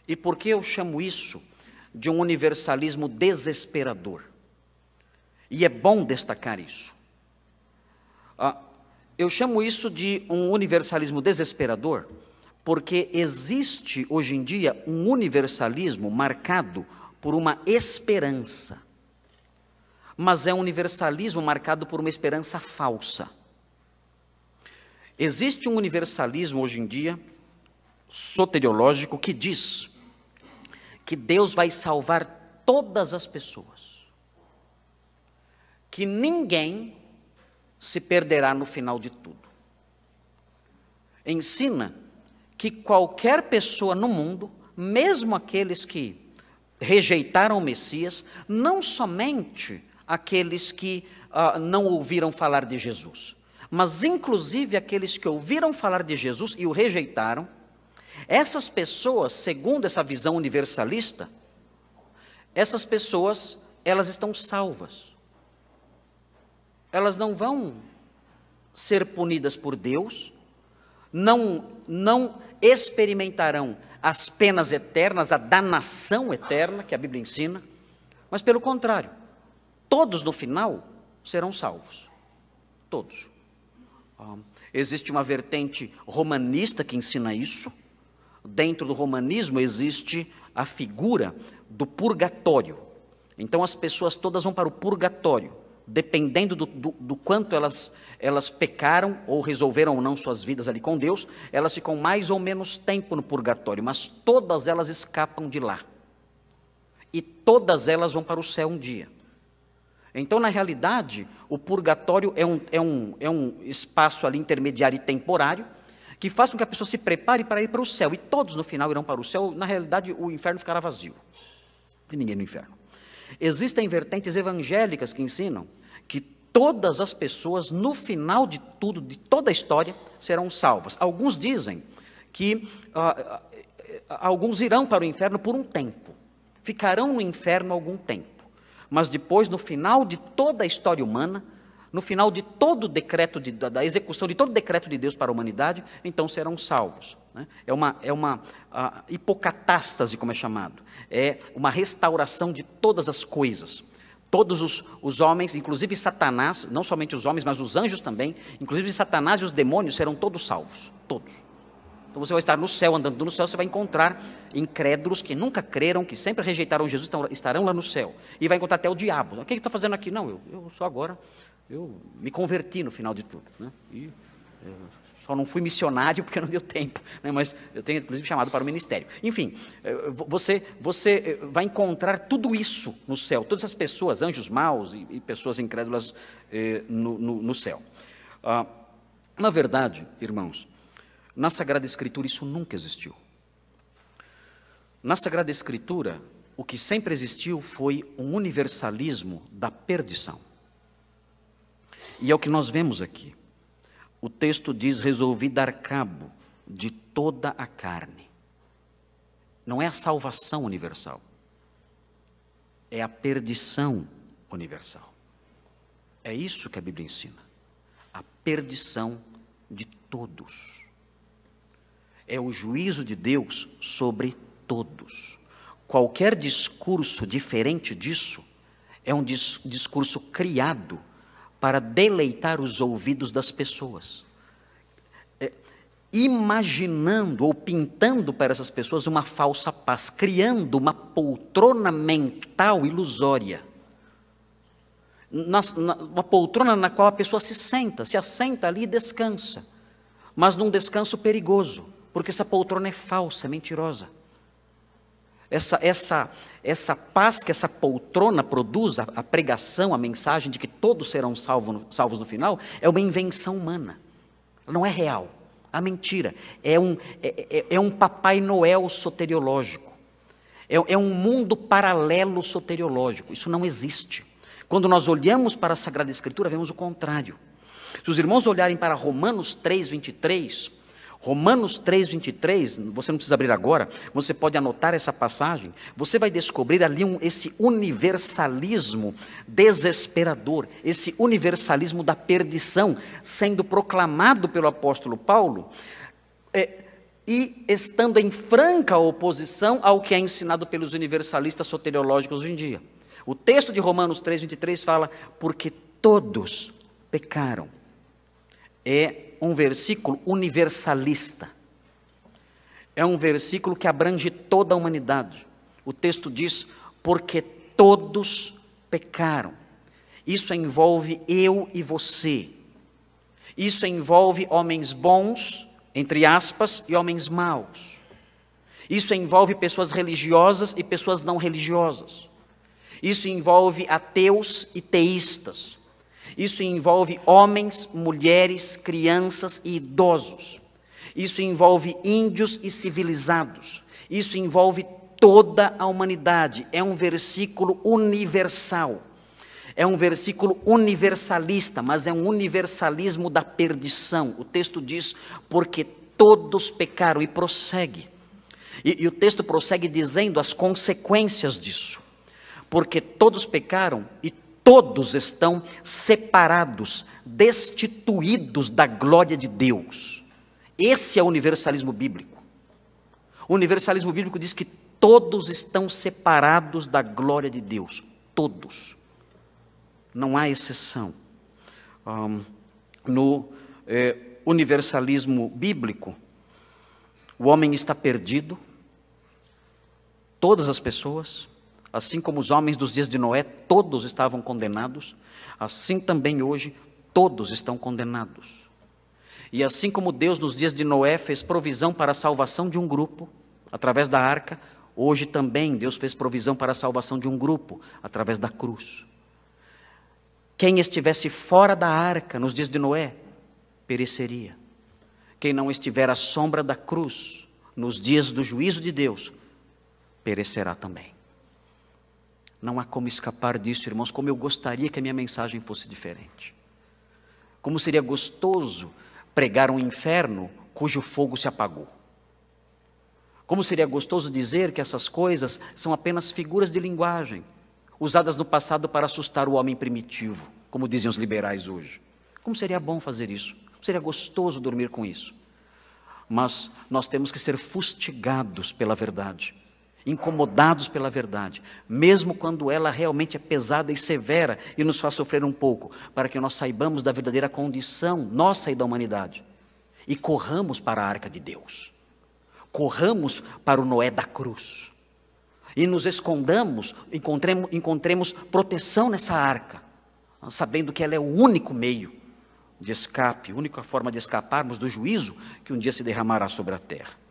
E por que eu chamo isso de um universalismo desesperador? E é bom destacar isso. Eu chamo isso de um universalismo desesperador porque existe hoje em dia um universalismo marcado por uma esperança. Mas é um universalismo marcado por uma esperança falsa. Existe um universalismo hoje em dia, soteriológico, que diz que Deus vai salvar todas as pessoas. Que ninguém se perderá no final de tudo. Ensina que qualquer pessoa no mundo, mesmo aqueles que rejeitaram o Messias, não somente aqueles que não ouviram falar de Jesus, mas inclusive aqueles que ouviram falar de Jesus e o rejeitaram, essas pessoas, segundo essa visão universalista, essas pessoas, elas estão salvas. Elas não vão ser punidas por Deus, não experimentarão as penas eternas, a danação eterna que a Bíblia ensina, mas pelo contrário, todos no final serão salvos. Todos. Existe uma vertente romanista que ensina isso. Dentro do romanismo existe a figura do purgatório. Então as pessoas todas vão para o purgatório, dependendo do quanto elas pecaram ou resolveram ou não suas vidas ali com Deus, elas ficam mais ou menos tempo no purgatório, mas todas elas escapam de lá. E todas elas vão para o céu um dia. Então, na realidade, o purgatório é um espaço ali intermediário e temporário, que faz com que a pessoa se prepare para ir para o céu, e todos no final irão para o céu. Na realidade, o inferno ficará vazio, e ninguém no inferno. Existem vertentes evangélicas que ensinam que todas as pessoas, no final de tudo, de toda a história, serão salvas. Alguns dizem que alguns irão para o inferno por um tempo, ficarão no inferno algum tempo, mas depois, no final de toda a história humana, no final de todo o decreto, da execução de todo o decreto de Deus para a humanidade, então serão salvos. Né? É uma hipocatástase, como é chamado. É uma restauração de todas as coisas. Todos os homens, inclusive Satanás, não somente os homens, mas os anjos também, inclusive Satanás e os demônios serão todos salvos. Todos. Então você vai estar no céu, andando no céu, você vai encontrar incrédulos que nunca creram, que sempre rejeitaram Jesus, estarão lá no céu. E vai encontrar até o diabo. O que está fazendo aqui? Não, eu só agora, eu me converti no final de tudo. Né? E só não fui missionário porque não deu tempo, né? Mas eu tenho inclusive chamado para o ministério. Enfim, você vai encontrar tudo isso no céu, todas essas pessoas, anjos maus e pessoas incrédulas no céu. Na verdade, irmãos, na Sagrada Escritura isso nunca existiu. Na Sagrada Escritura, o que sempre existiu foi um universalismo da perdição. E é o que nós vemos aqui. O texto diz: resolvi dar cabo de toda a carne. Não é a salvação universal, é a perdição universal. É isso que a Bíblia ensina, a perdição de todos. É o juízo de Deus sobre todos. Qualquer discurso diferente disso é um discurso criado para deleitar os ouvidos das pessoas, imaginando ou pintando para essas pessoas uma falsa paz, criando uma poltrona mental ilusória, uma poltrona na qual a pessoa se assenta ali e descansa, mas num descanso perigoso, porque essa poltrona é falsa, é mentirosa. Essa paz que essa poltrona produz, a pregação, a mensagem de que todos serão salvos no final, é uma invenção humana, não é real, a mentira, é um Papai Noel soteriológico, é um mundo paralelo soteriológico, isso não existe. Quando nós olhamos para a Sagrada Escritura, vemos o contrário. Se os irmãos olharem para Romanos 3:23, Romanos 3:23, você não precisa abrir agora, você pode anotar essa passagem, você vai descobrir ali esse universalismo desesperador, esse universalismo da perdição, sendo proclamado pelo apóstolo Paulo, e estando em franca oposição ao que é ensinado pelos universalistas soteriológicos hoje em dia. O texto de Romanos 3:23 fala, porque todos pecaram. É um versículo universalista. É um versículo que abrange toda a humanidade. O texto diz, porque todos pecaram. Isso envolve eu e você. Isso envolve homens bons, entre aspas, e homens maus. Isso envolve pessoas religiosas e pessoas não religiosas. Isso envolve ateus e teístas. Isso envolve homens, mulheres, crianças e idosos. Isso envolve índios e civilizados. Isso envolve toda a humanidade. É um versículo universal. É um versículo universalista, mas é um universalismo da perdição. O texto diz, porque todos pecaram, e prossegue. E o texto prossegue dizendo as consequências disso. Porque todos pecaram e todos estão separados, destituídos da glória de Deus. Esse é o universalismo bíblico. O universalismo bíblico diz que todos estão separados da glória de Deus. Todos. Não há exceção. No universalismo bíblico, o homem está perdido, todas as pessoas, assim como os homens dos dias de Noé, todos estavam condenados, assim também hoje, todos estão condenados. E assim como Deus nos dias de Noé fez provisão para a salvação de um grupo, através da arca, hoje também Deus fez provisão para a salvação de um grupo, através da cruz. Quem estivesse fora da arca nos dias de Noé, pereceria. Quem não estiver à sombra da cruz, nos dias do juízo de Deus, perecerá também. Não há como escapar disso, irmãos, como eu gostaria que a minha mensagem fosse diferente. Como seria gostoso pregar um inferno cujo fogo se apagou. Como seria gostoso dizer que essas coisas são apenas figuras de linguagem, usadas no passado para assustar o homem primitivo, como dizem os liberais hoje. Como seria bom fazer isso? Seria gostoso dormir com isso. Mas nós temos que ser fustigados pela verdade, incomodados pela verdade, mesmo quando ela realmente é pesada e severa e nos faz sofrer um pouco, para que nós saibamos da verdadeira condição nossa e da humanidade, e corramos para a arca de Deus, corramos para o Noé da cruz, e nos escondamos, encontremos proteção nessa arca, sabendo que ela é o único meio de escape, a única forma de escaparmos do juízo que um dia se derramará sobre a terra.